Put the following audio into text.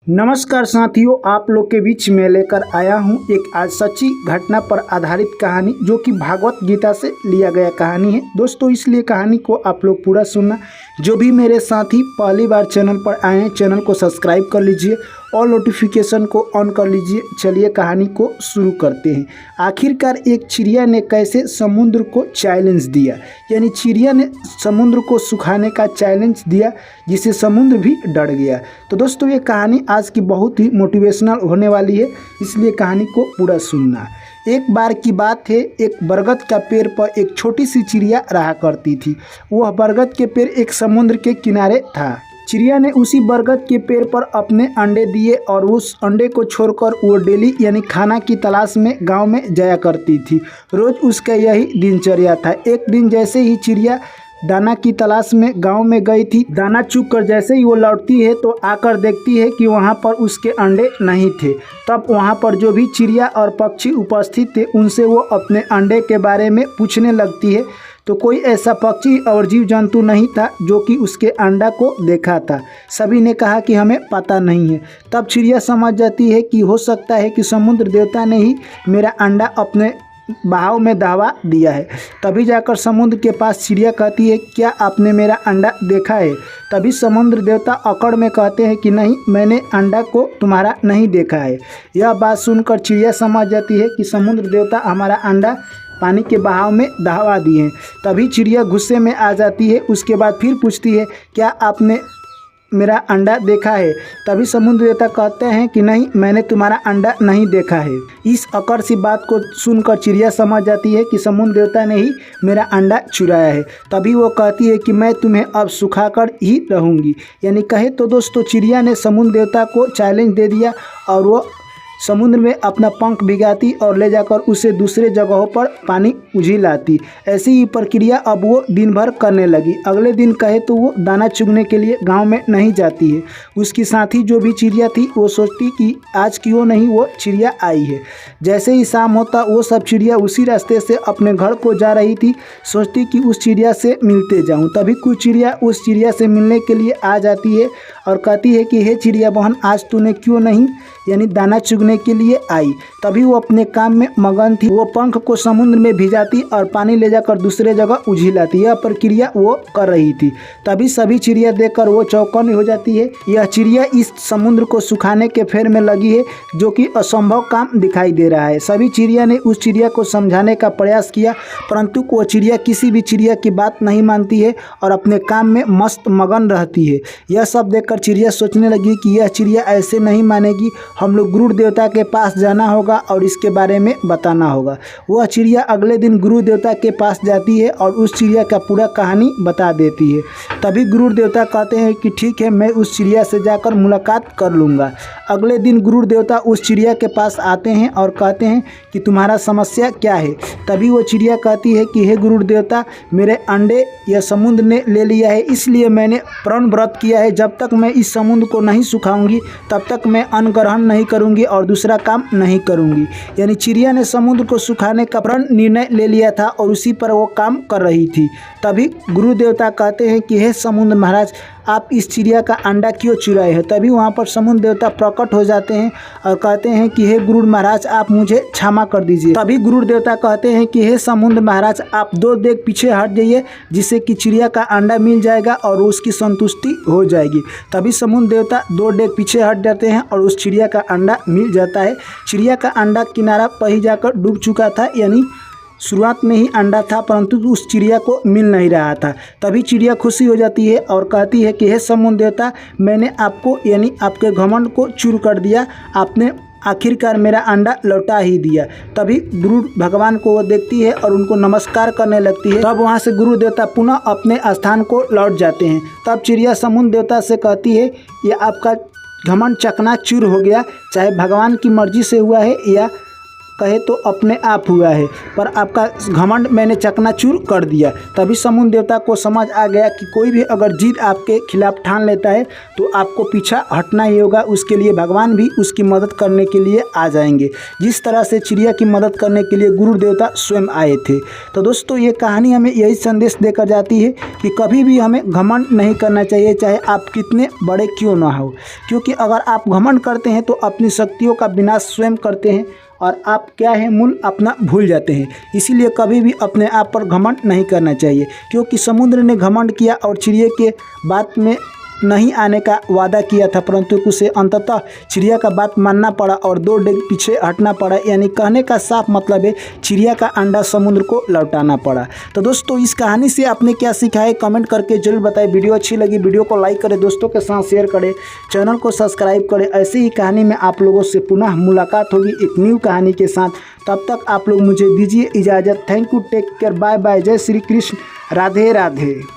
नमस्कार साथियों, आप लोग के बीच में लेकर आया हूं एक आज सच्ची घटना पर आधारित कहानी जो कि भागवत गीता से लिया गया कहानी है। दोस्तों, इसलिए कहानी को आप लोग पूरा सुनना। जो भी मेरे साथी पहली बार चैनल पर आए हैं, चैनल को सब्सक्राइब कर लीजिए और नोटिफिकेशन को ऑन कर लीजिए। चलिए कहानी को शुरू करते हैं। आखिरकार एक चिड़िया ने कैसे समुद्र को चैलेंज दिया, यानी चिड़िया ने समुद्र को सुखाने का चैलेंज दिया जिससे समुद्र भी डर गया। तो दोस्तों, ये कहानी आज की बहुत ही मोटिवेशनल होने वाली है, इसलिए कहानी को पूरा सुनना। एक बार की बात है, एक बरगद का पेड़ पर एक छोटी सी चिड़िया रहा करती थी। वह बरगद के पेड़ एक समुद्र के किनारे था। चिड़िया ने उसी बरगद के पेड़ पर अपने अंडे दिए और उस अंडे को छोड़कर वो डेली यानी खाना की तलाश में गांव में जाया करती थी। रोज उसका यही दिनचर्या था। एक दिन जैसे ही चिड़िया दाना की तलाश में गांव में गई थी, दाना चुग कर जैसे ही वो लौटती है तो आकर देखती है कि वहां पर उसके अंडे नहीं थे। तब वहां पर जो भी चिड़िया और पक्षी उपस्थित थे उनसे वो अपने अंडे के बारे में पूछने लगती है। तो कोई ऐसा पक्षी और जीव जंतु नहीं था जो कि उसके अंडा को देखा था। सभी ने कहा कि हमें पता नहीं है। तब चिड़िया समझ जाती है कि हो सकता है कि समुद्र देवता ने ही मेरा अंडा अपने बहाव में दबा दिया है। तभी जाकर समुद्र के पास चिड़िया कहती है, क्या आपने मेरा अंडा देखा है? तभी समुद्र देवता अकड़ में कहते हैं कि नहीं, मैंने अंडा को तुम्हारा नहीं देखा है। यह बात सुनकर चिड़िया समझ जाती है कि समुद्र देवता हमारा अंडा पानी के बहाव में दबा दिए हैं। तभी चिड़िया गुस्से में आ जाती है। उसके बाद फिर पूछती है, क्या आपने मेरा अंडा देखा है? तभी समुद्र देवता कहते हैं कि नहीं, मैंने तुम्हारा अंडा नहीं देखा है। इस अकड़ सी बात को सुनकर चिड़िया समझ जाती है कि समुद्र देवता ने ही मेरा अंडा चुराया है। तभी वो कहती है कि मैं तुम्हें अब सुखाकर ही रहूँगी। यानी कहे तो दोस्तों, चिड़िया ने समुद्र देवता को चैलेंज दे दिया और वो समुद्र में अपना पंख भिगाती और ले जाकर उसे दूसरे जगहों पर पानी उझिलाती। ऐसी ही प्रक्रिया अब वो दिन भर करने लगी। अगले दिन कहे तो वो दाना चुगने के लिए गांव में नहीं जाती है। उसकी साथी जो भी चिड़िया थी वो सोचती कि आज क्यों नहीं वो चिड़िया आई है। जैसे ही शाम होता वो सब चिड़िया उसी रास्ते से अपने घर को जा रही थी। सोचती कि उस चिड़िया से मिलते जाऊँ। तभी कुछ चिड़िया उस चिड़िया से मिलने के लिए आ जाती है और कहती है कि हे चिड़िया बहन, आज तूने क्यों नहीं यानी दाना चुगने के लिए आई? तभी वो अपने काम में मगन थी। वो पंख को समुद्र में भिजाती और पानी ले जाकर दूसरे जगह उझिलाती। यह प्रक्रिया वो कर रही थी। तभी सभी चिड़िया देखकर वो चौकन्नी हो जाती है। यह चिड़िया इस समुद्र को सुखाने के फेर में लगी है, जो कि असंभव काम दिखाई दे रहा है। सभी चिड़िया ने उस चिड़िया को समझाने का प्रयास किया, परंतु वो चिड़िया किसी भी चिड़िया की बात नहीं मानती है और अपने काम में मस्त मगन रहती है। यह सब देखकर चिड़िया सोचने लगी कि यह चिड़िया ऐसे नहीं मानेगी, हम लोग गुरु देवता के पास जाना होगा और इसके बारे में बताना होगा। वह चिड़िया अगले दिन गुरु देवता के पास जाती है और उस चिड़िया का पूरा कहानी बता देती है। तभी गुरु देवता कहते हैं कि ठीक है, मैं उस चिड़िया से जाकर मुलाकात कर लूँगा। अगले दिन गुरु देवता उस चिड़िया के पास आते हैं और कहते हैं कि तुम्हारा समस्या क्या है? तभी वो चिड़िया कहती है कि हे गुरु देवता, मेरे अंडे यह समुद्र ने ले लिया है, इसलिए मैंने प्रण व्रत किया है, जब तक मैं इस समुद्र को नहीं सुखाऊंगी तब तक मैं अन्न ग्रहण नहीं करूंगी और दूसरा काम नहीं करूंगी। यानी चिड़िया ने समुद्र को सुखाने का प्रण निर्णय ले लिया था और उसी पर वो काम कर रही थी। तभी गुरु देवता कहते हैं कि हे समुद्र महाराज, आप इस चिड़िया का अंडा क्यों चुराए हैं? तभी वहाँ पर समुद्र देवता प्रकट हो जाते हैं और कहते हैं कि हे गुरु महाराज, आप मुझे क्षमा कर दीजिए। तभी गुरु देवता कहते हैं कि हे समुद्र महाराज, आप 2 डेग पीछे हट जाइए, जिससे कि चिड़िया का अंडा मिल जाएगा और उसकी संतुष्टि हो जाएगी। तभी समुद्र देवता 2 डेग पीछे हट जाते हैं और उस चिड़िया का अंडा मिल जाता है। चिड़िया का अंडा किनारा पर ही जाकर डूब चुका था, यानी शुरुआत में ही अंडा था, परंतु उस चिड़िया को मिल नहीं रहा था। तभी चिड़िया खुशी हो जाती है और कहती है कि हे समुद्र देवता, मैंने आपको यानी आपके घमंड को चूर कर दिया, आपने आखिरकार मेरा अंडा लौटा ही दिया। तभी गुरु भगवान को वो देखती है और उनको नमस्कार करने लगती है। तब वहाँ से गुरु देवता पुनः अपने स्थान को लौट जाते हैं। तब चिड़िया समुद्र देवता से कहती है, ये आपका घमंड चकनाचूर हो गया, चाहे भगवान की मर्जी से हुआ है या कहे तो अपने आप हुआ है, पर आपका घमंड मैंने चकनाचूर कर दिया। तभी समुद्र देवता को समझ आ गया कि कोई भी अगर जिद आपके खिलाफ ठान लेता है तो आपको पीछा हटना ही होगा। उसके लिए भगवान भी उसकी मदद करने के लिए आ जाएंगे, जिस तरह से चिड़िया की मदद करने के लिए गुरु देवता स्वयं आए थे। तो दोस्तों ये कहानी हमें यही संदेश देकर जाती है कि कभी भी हमें घमंड नहीं करना चाहिए, चाहे आप कितने बड़े क्यों ना हो, क्योंकि अगर आप घमंड करते हैं तो अपनी शक्तियों का विनाश स्वयं करते हैं और आप क्या है मूल अपना भूल जाते हैं। इसीलिए कभी भी अपने आप पर घमंड नहीं करना चाहिए, क्योंकि समुद्र ने घमंड किया और चिड़िया के बात में नहीं आने का वादा किया था, परंतु उसे अंततः चिड़िया का बात मानना पड़ा और 2 डेग पीछे हटना पड़ा। यानी कहने का साफ मतलब है चिड़िया का अंडा समुद्र को लौटाना पड़ा। तो दोस्तों इस कहानी से आपने क्या सीखा है कमेंट करके जरूर बताएं। वीडियो अच्छी लगी वीडियो को लाइक करें, दोस्तों के साथ शेयर करें, चैनल को सब्सक्राइब करें। ऐसे ही कहानी में आप लोगों से पुनः मुलाकात होगी एक न्यू कहानी के साथ। तब तक आप लोग मुझे दीजिए इजाज़त। Thank you, take care, bye bye, जय श्री कृष्ण, राधे राधे।